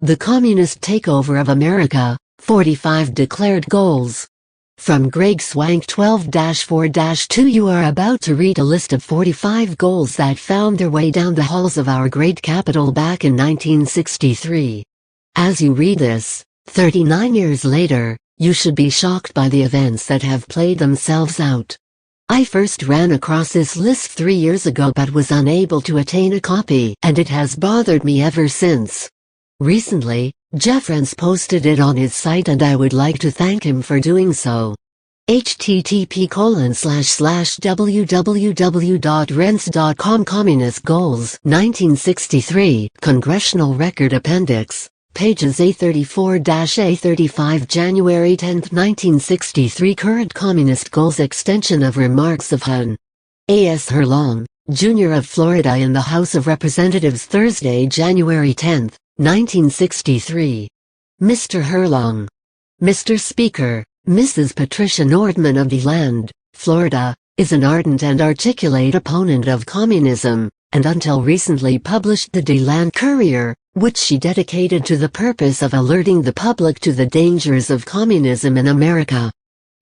The Communist Takeover of America, 45 Declared Goals. From Greg Swank 12-4-2. You are about to read a list of 45 goals that found their way down the halls of our great capital back in 1963. As you read this, 39 years later, you should be shocked by the events that have played themselves out. I first ran across this list 3 years ago but was unable to attain a copy, and it has bothered me ever since. Recently, Jeffrens posted it on his site and I would like to thank him for doing so. http://www.rense.com Communist Goals 1963 Congressional Record Appendix Pages A34-A35 January 10, 1963 Current Communist Goals Extension of Remarks of Hon. A.S. Herlong, Jr. of Florida in the House of Representatives Thursday, January 10, 1963. Mr. Herlong. Mr. Speaker, Mrs. Patricia Nordman of DeLand, Florida, is an ardent and articulate opponent of communism, and until recently published the DeLand Courier, which she dedicated to the purpose of alerting the public to the dangers of communism in America.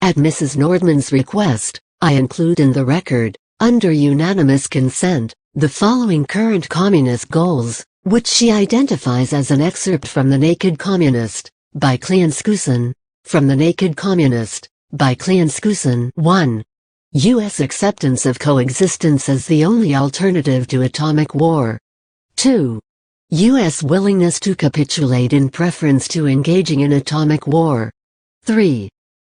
At Mrs. Nordman's request, I include in the record, under unanimous consent, the following current communist goals, which she identifies as an excerpt from The Naked Communist, by Klienskousen. From The Naked Communist, by Klienskousen. 1. U.S. acceptance of coexistence as the only alternative to atomic war. 2. U.S. willingness to capitulate in preference to engaging in atomic war. 3.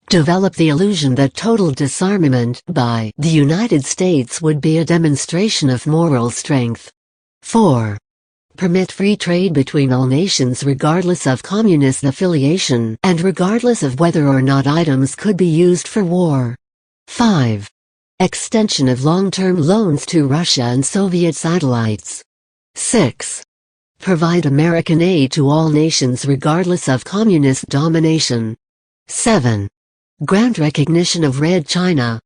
Develop the illusion that total disarmament by the United States would be a demonstration of moral strength. 4. Permit free trade between all nations regardless of communist affiliation and regardless of whether or not items could be used for war. 5. Extension of long-term loans to Russia and Soviet satellites. 6. Provide American aid to all nations regardless of communist domination. 7. Grant recognition of Red China.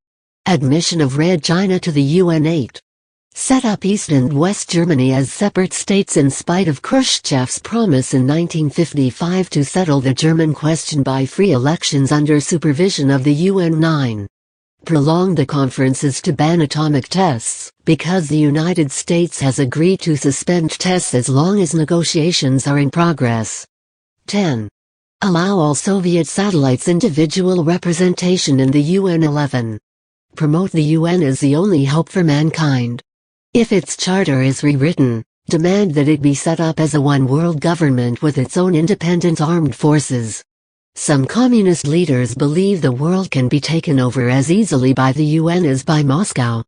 Admission of Red China to the UN. 8. Set up East and West Germany as separate states in spite of Khrushchev's promise in 1955 to settle the German question by free elections under supervision of the UN. 9. Prolong the conferences to ban atomic tests, because the United States has agreed to suspend tests as long as negotiations are in progress. 10. Allow all Soviet satellites individual representation in the UN. 11. Promote the UN as the only hope for mankind. If its charter is rewritten, demand that it be set up as a one-world government with its own independent armed forces. Some communist leaders believe the world can be taken over as easily by the UN as by Moscow.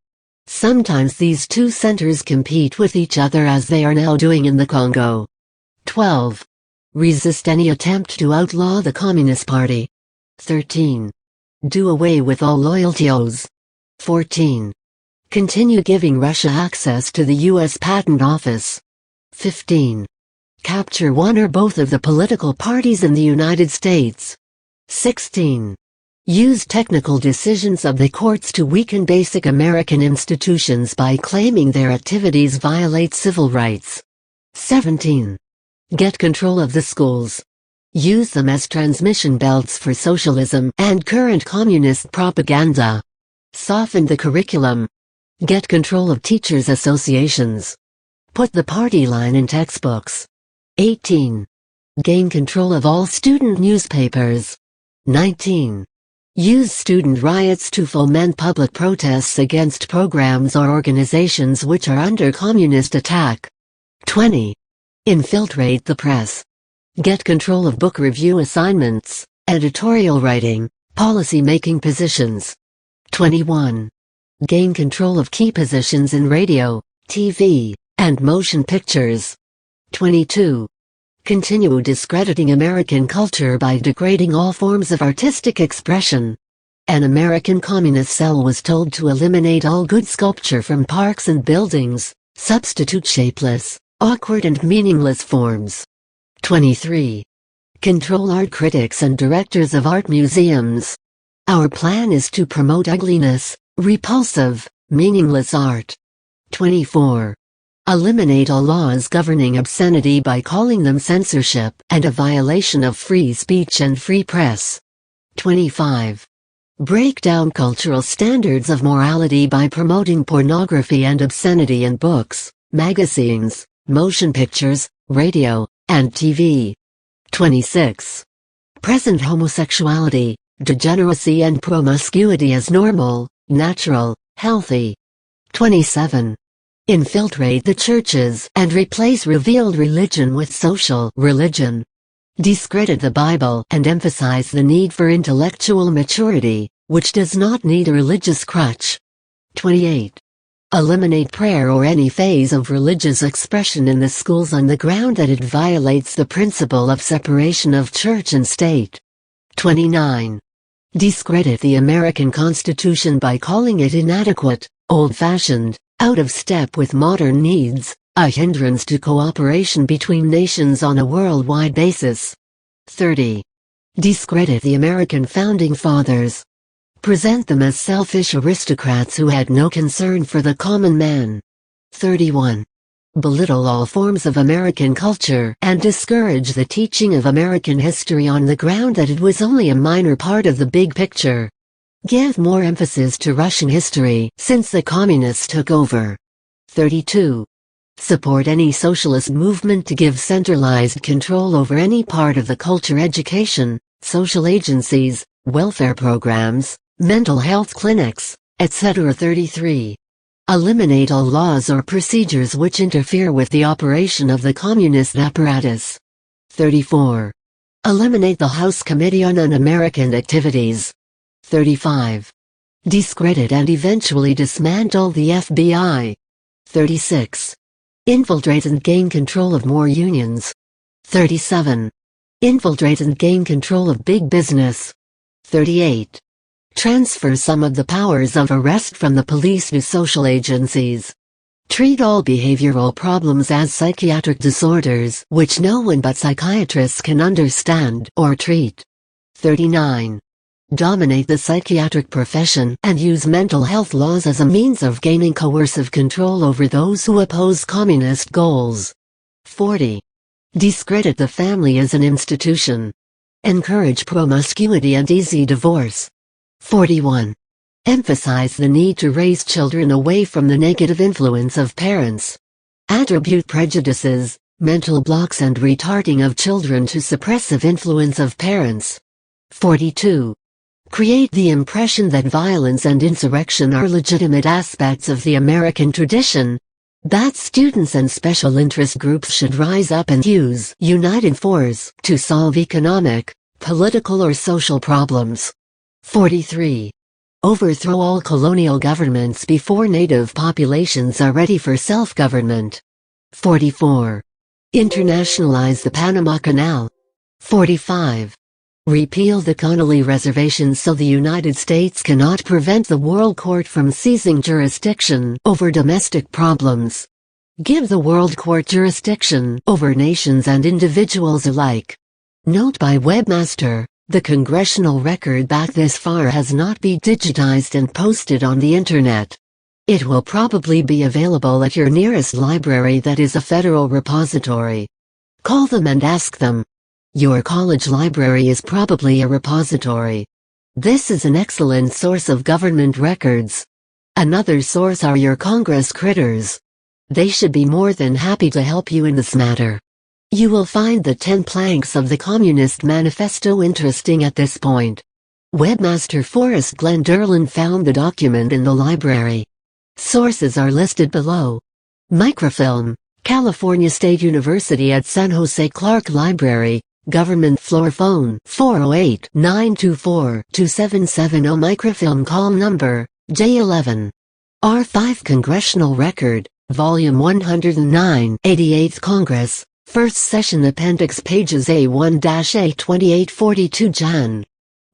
Sometimes these two centers compete with each other as they are now doing in the Congo. 12. Resist any attempt to outlaw the Communist Party. 13. Do away with all loyalty oaths. 14. Continue giving Russia access to the U.S. Patent Office. 15. Capture one or both of the political parties in the United States. 16. Use technical decisions of the courts to weaken basic American institutions by claiming their activities violate civil rights. 17. Get control of the schools. Use them as transmission belts for socialism and current communist propaganda. Soften the curriculum. Get control of teachers' associations. Put the party line in textbooks. 18. Gain control of all student newspapers. 19. Use student riots to foment public protests against programs or organizations which are under communist attack. 20. Infiltrate the press. Get control of book review assignments, editorial writing, policy-making positions. 21. Gain control of key positions in radio, TV, and motion pictures. 22. Continue discrediting American culture by degrading all forms of artistic expression. An American communist cell was told to eliminate all good sculpture from parks and buildings, substitute shapeless, awkward and meaningless forms. 23. Control art critics and directors of art museums. Our plan is to promote ugliness, repulsive, meaningless art. 24. Eliminate all laws governing obscenity by calling them censorship and a violation of free speech and free press. 25. Break down cultural standards of morality by promoting pornography and obscenity in books, magazines, motion pictures, radio, and TV. 26. Present homosexuality, degeneracy and promiscuity as normal, natural, healthy. 27. Infiltrate the churches and replace revealed religion with social religion. Discredit the Bible and emphasize the need for intellectual maturity, which does not need a religious crutch. 28. Eliminate prayer or any phase of religious expression in the schools on the ground that it violates the principle of separation of church and state. 29. Discredit the American Constitution by calling it inadequate, old-fashioned, out of step with modern needs, a hindrance to cooperation between nations on a worldwide basis. 30. Discredit the American Founding Fathers. Present them as selfish aristocrats who had no concern for the common man. 31. Belittle all forms of American culture and discourage the teaching of American history on the ground that it was only a minor part of the big picture. Give more emphasis to Russian history since the communists took over. 32. Support any socialist movement to give centralized control over any part of the culture, education, social agencies, welfare programs, mental health clinics, etc. 33. Eliminate all laws or procedures which interfere with the operation of the communist apparatus. 34. Eliminate the House Committee on Un-American Activities. 35. Discredit and eventually dismantle the FBI. 36. Infiltrate and gain control of more unions. 37. Infiltrate and gain control of big business. 38. Transfer some of the powers of arrest from the police to social agencies. Treat all behavioral problems as psychiatric disorders which no one but psychiatrists can understand or treat. 39. Dominate the psychiatric profession and use mental health laws as a means of gaining coercive control over those who oppose communist goals. 40. Discredit the family as an institution. Encourage promiscuity and easy divorce. 41. Emphasize the need to raise children away from the negative influence of parents. Attribute prejudices, mental blocks and retarding of children to suppressive influence of parents. 42. Create the impression that violence and insurrection are legitimate aspects of the American tradition, that students and special interest groups should rise up and use united force to solve economic, political or social problems. 43. Overthrow all colonial governments before native populations are ready for self-government. 44. Internationalize the Panama Canal. 45. Repeal the Connolly Reservation so the United States cannot prevent the World Court from seizing jurisdiction over domestic problems. Give the World Court jurisdiction over nations and individuals alike. Note by Webmaster, the congressional record back this far has not been digitized and posted on the Internet. It will probably be available at your nearest library that is a federal repository. Call them and ask them. Your college library is probably a repository. This is an excellent source of government records. Another source are your Congress critters. They should be more than happy to help you in this matter. You will find the 10 planks of the Communist Manifesto interesting at this point. Webmaster Forrest Glenn Derlin found the document in the library. Sources are listed below. Microfilm, California State University at San Jose Clark Library. Government floor phone 408-924-2770. Microfilm call number J11. R5 Congressional Record, Volume 109, 88th Congress, First Session Appendix pages A1-A2842 Jan.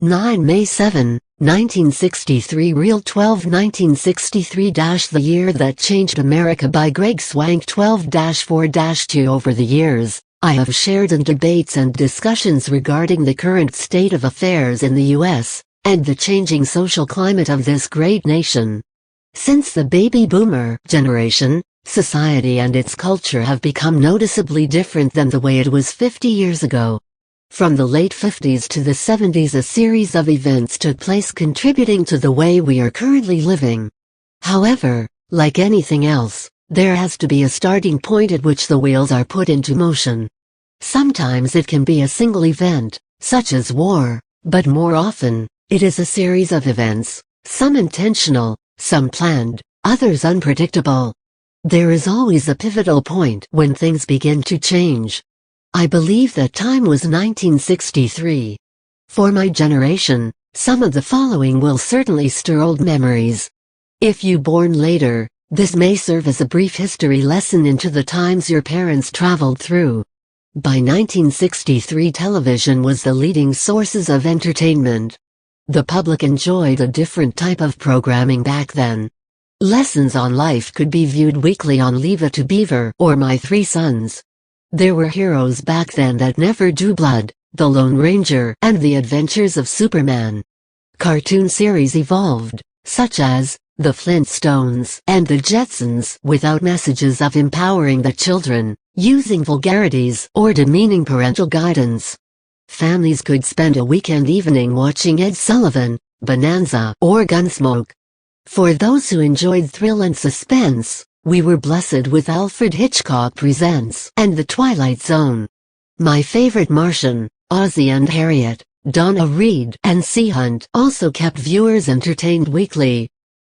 9 May 7, 1963 Real 12 1963-The Year That Changed America by Greg Swank 12-4-2 Over the years, I have shared in debates and discussions regarding the current state of affairs in the U.S., and the changing social climate of this great nation. Since the baby boomer generation, Society and its culture have become noticeably different than the way it was 50 years ago. From the late 50s to the 70s, a series of events took place contributing to the way we are currently living. However, like anything else, there has to be a starting point at which the wheels are put into motion. Sometimes it can be a single event, such as war, but more often, it is a series of events, some intentional, some planned, others unpredictable. There is always a pivotal point when things begin to change. I believe that time was 1963. For my generation, some of the following will certainly stir old memories. If you born later, this may serve as a brief history lesson into the times your parents traveled through. By 1963, television was the leading sources of entertainment. The public enjoyed a different type of programming back then. Lessons on life could be viewed weekly on Leave It to Beaver or My Three Sons. There were heroes back then that never drew blood, the Lone Ranger and the Adventures of Superman. Cartoon series evolved, such as The Flintstones and The Jetsons, without messages of empowering the children, using vulgarities or demeaning parental guidance. Families could spend a weekend evening watching Ed Sullivan, Bonanza, or Gunsmoke. For those who enjoyed thrill and suspense, we were blessed with Alfred Hitchcock Presents and The Twilight Zone. My Favorite Martian, Ozzie and Harriet, Donna Reed and Sea Hunt also kept viewers entertained weekly.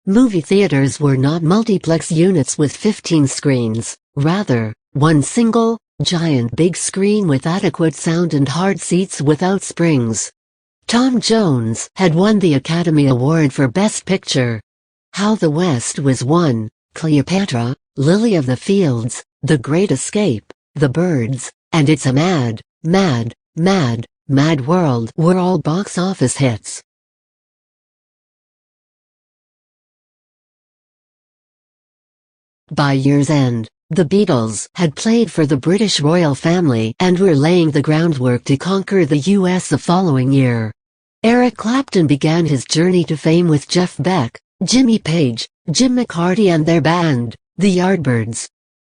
Movie theaters were not multiplex units with 15 screens, rather, one single, giant big screen with adequate sound and hard seats without springs. Tom Jones had won the Academy Award for Best Picture. How the West Was Won, Cleopatra, Lily of the Fields, The Great Escape, The Birds, and It's a Mad, Mad, Mad, Mad World were all box office hits. By year's end, the Beatles had played for the British royal family and were laying the groundwork to conquer the US the following year. Eric Clapton began his journey to fame with Jeff Beck, Jimmy Page, Jim McCarty and their band, the Yardbirds.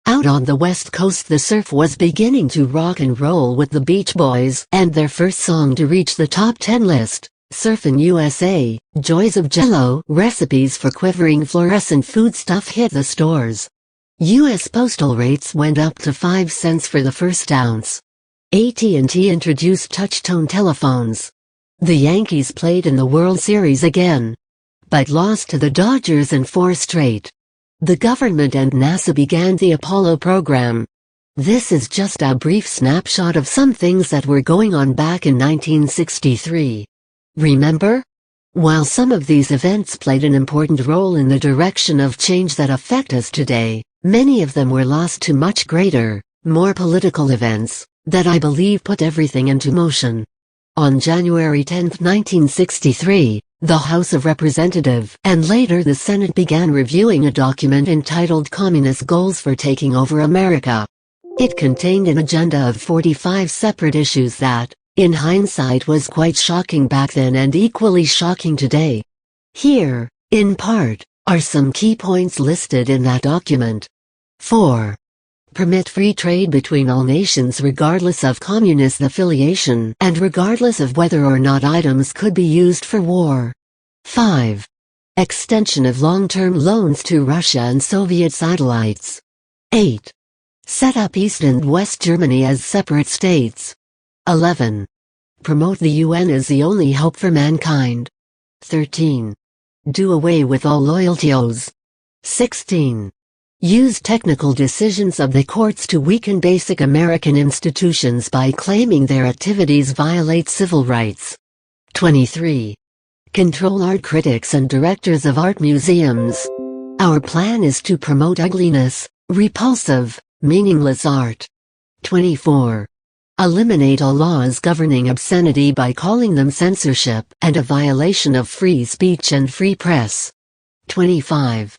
Out on the West Coast, the surf was beginning to rock and roll with the Beach Boys and their first song to reach the top 10 list, Surfin' USA, Joys of Jell-O. Recipes for quivering fluorescent foodstuff hit the stores. U.S. postal rates went up to 5 cents for the first ounce. AT&T introduced touch-tone telephones. The Yankees played in the World Series again, but lost to the Dodgers in 4 straight. The government and NASA began the Apollo program. This is just a brief snapshot of some things that were going on back in 1963. Remember? While some of these events played an important role in the direction of change that affect us today, many of them were lost to much greater, more political events, that I believe put everything into motion. On January 10, 1963, the House of Representatives and later the Senate began reviewing a document entitled Communist Goals for Taking Over America. It contained an agenda of 45 separate issues that, in hindsight, was quite shocking back then and equally shocking today. Here, in part, are some key points listed in that document. 4. Permit free trade between all nations regardless of communist affiliation and regardless of whether or not items could be used for war. 5. Extension of long-term loans to Russia and Soviet satellites. 8. Set up East and West Germany as separate states. 11. Promote the UN as the only hope for mankind. 13. Do away with all loyalty oaths. 16. Use technical decisions of the courts to weaken basic American institutions by claiming their activities violate civil rights. 23. Control art critics and directors of art museums. Our plan is to promote ugliness, repulsive, meaningless art. 24. Eliminate all laws governing obscenity by calling them censorship and a violation of free speech and free press. 25.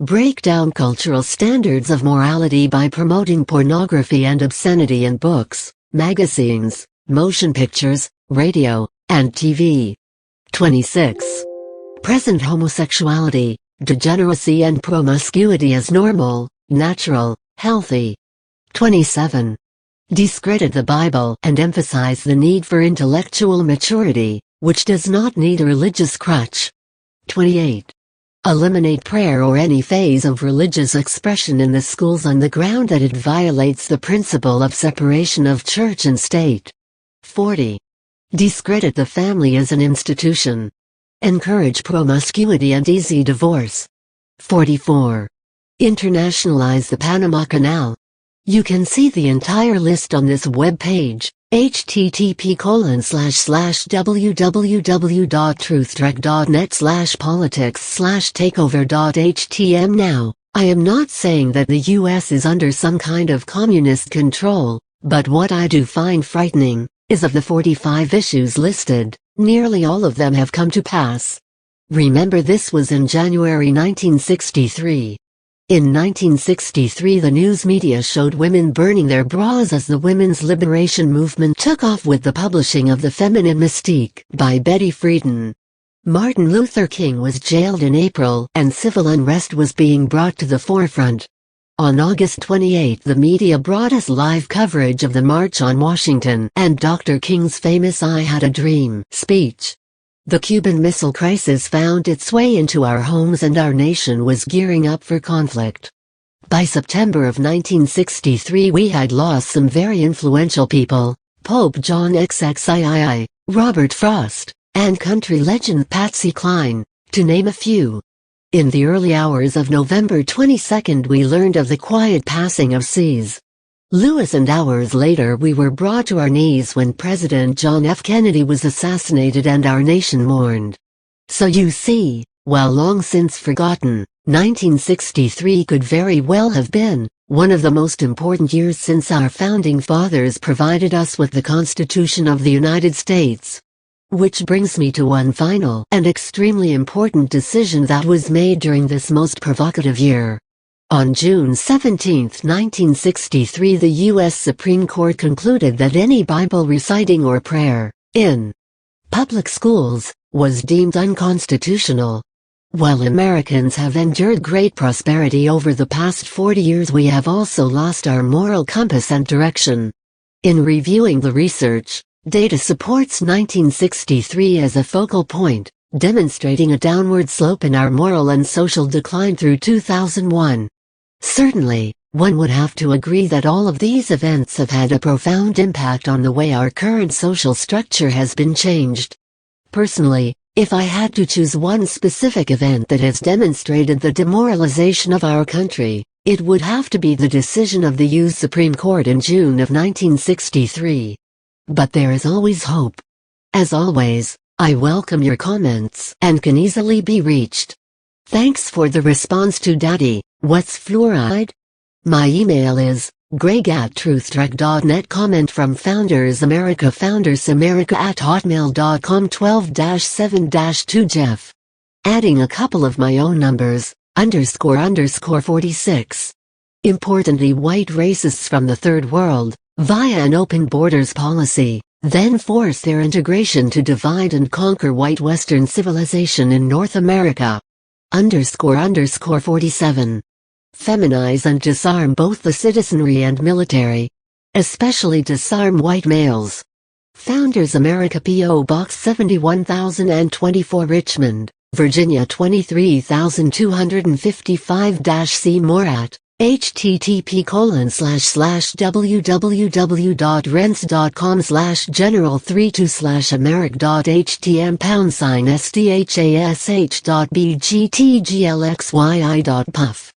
Break down cultural standards of morality by promoting pornography and obscenity in books, magazines, motion pictures, radio, and TV. 26. Present homosexuality, degeneracy and promiscuity as normal, natural, healthy. 27. Discredit the Bible and emphasize the need for intellectual maturity, which does not need a religious crutch. 28. Eliminate prayer or any phase of religious expression in the schools on the ground that it violates the principle of separation of church and state. 40. Discredit the family as an institution. Encourage promiscuity and easy divorce. 44. Internationalize the Panama Canal. You can see the entire list on this web page, http://www.truthtrek.net/politics/takeover.htm. Now, I am not saying that the US is under some kind of communist control, but what I do find frightening is of the 45 issues listed, nearly all of them have come to pass. Remember, this was in January 1963. In 1963, the news media showed women burning their bras as the women's liberation movement took off with the publishing of The Feminine Mystique by Betty Friedan. Martin Luther King was jailed in April, and civil unrest was being brought to the forefront. On August 28, the media brought us live coverage of the March on Washington and Dr. King's famous "I Had a Dream" speech. The Cuban Missile Crisis found its way into our homes and our nation was gearing up for conflict. By September of 1963, we had lost some very influential people: Pope John XXIII, Robert Frost, and country legend Patsy Cline, to name a few. In the early hours of November 22, we learned of the quiet passing of C.S. Lewis, and hours later we were brought to our knees when President John F. Kennedy was assassinated and our nation mourned. So you see, while long since forgotten, 1963 could very well have been one of the most important years since our founding fathers provided us with the Constitution of the United States. Which brings me to one final and extremely important decision that was made during this most provocative year. On June 17, 1963, the U.S. Supreme Court concluded that any Bible reciting or prayer in public schools was deemed unconstitutional. While Americans have endured great prosperity over the past 40 years, we have also lost our moral compass and direction. In reviewing the research, data supports 1963 as a focal point, demonstrating a downward slope in our moral and social decline through 2001. Certainly, one would have to agree that all of these events have had a profound impact on the way our current social structure has been changed. Personally, if I had to choose one specific event that has demonstrated the demoralization of our country, it would have to be the decision of the U.S. Supreme Court in June of 1963. But there is always hope. As always, I welcome your comments and can easily be reached. Thanks for the response to Daddy, What's Fluoride? My email is greg@truthtrek.net. Comment from Founders America, foundersamerica@hotmail.com. 12-7-2 Jeff. Adding a couple of my own numbers, __46. Importantly, white racists from the Third World, via an open borders policy, then force their integration to divide and conquer white Western civilization in North America. __47. Feminize and disarm both the citizenry and military. Especially disarm white males. Founders America, P.O. Box 71024, Richmond, Virginia 23255-C. More at http://www.rents.com/general32/americ.htm #SDHASH.bgtglxyi.puff